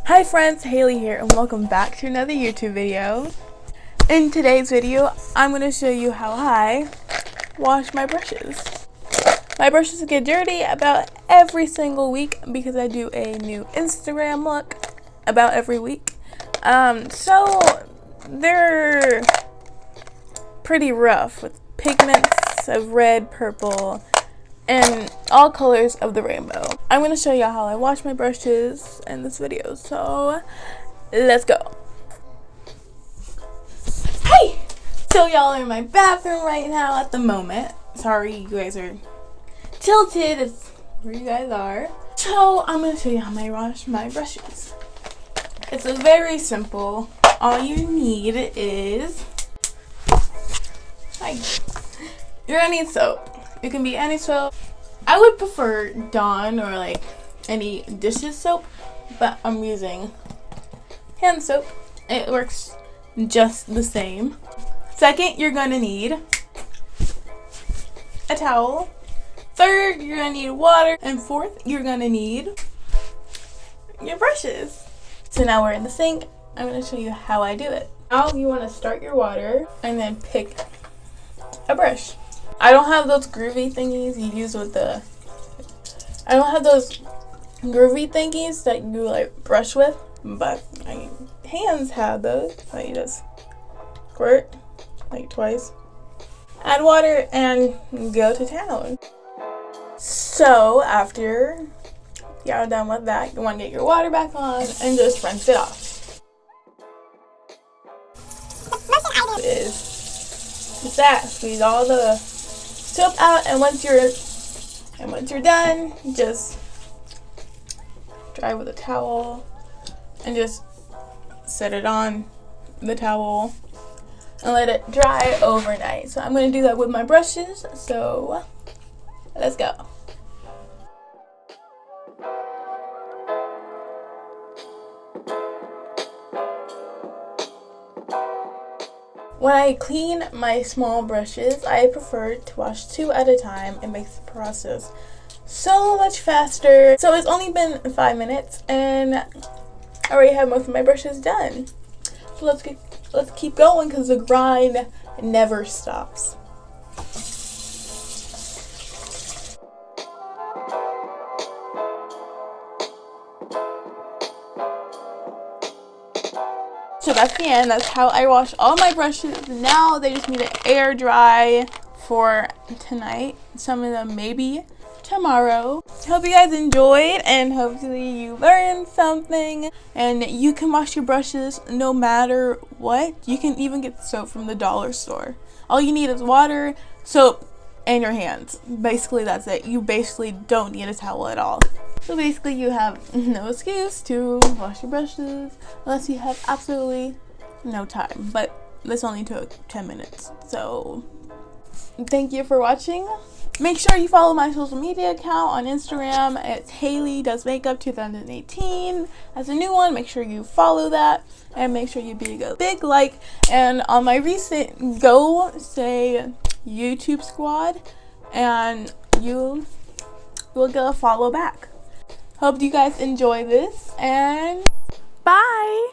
Hi friends, Haley here and welcome back to another YouTube video. In today's video, I'm going to show you how I wash my brushes. My brushes get dirty about every single week because I do a new Instagram look about every week. So they're pretty rough with pigments of red, purple, and all colors of the rainbow. I'm going to show you how I wash my brushes in this video, so let's go. Hey! So y'all are in my bathroom right now at the moment. Sorry you guys are tilted, it's where you guys are. So I'm going to show you how I wash my brushes. It's very simple. All you need is, you're going to need soap. It can be any soap. I would prefer Dawn or like any dishes soap, but I'm using hand soap. It works just the same. Second, you're gonna need a towel. Third, you're gonna need water. And fourth, you're gonna need your brushes. So now we're in the sink. I'm gonna show you how I do it. Now you wanna start your water and then pick a brush. I don't have those groovy thingies you use with the, I don't have those groovy thingies that you like brush with, but my hands have those. So you just squirt like twice, add water, and go to town. So after you're done with that, you want to get your water back on and just rinse it off. Is that squeeze all the soap out, and once you're done, just dry with a towel and just set it on the towel and let it dry overnight. So I'm going to do that with my brushes, so let's go. When I clean my small brushes, I prefer to wash 2 at a time. It makes the process so much faster. So it's only been 5 minutes and I already have most of my brushes done. So let's keep going because the grind never stops. So that's the end. That's how I wash all my brushes. Now they just need to air dry for tonight. Some of them maybe tomorrow. Hope you guys enjoyed and hopefully you learned something. And you can wash your brushes no matter what. You can even get soap from the dollar store. All you need is water, soap, and your hands. Basically that's it. You basically don't need a towel at all. So basically you have no excuse to wash your brushes unless you have absolutely no time. But this only took 10 minutes. So thank you for watching. Make sure you follow my social media account on Instagram. It's Haley Does Makeup 2018. As a new one, make sure you follow that and make sure you be a big like. And on my recent Go Say YouTube squad, and you will get a follow back. Hope you guys enjoy this, and bye!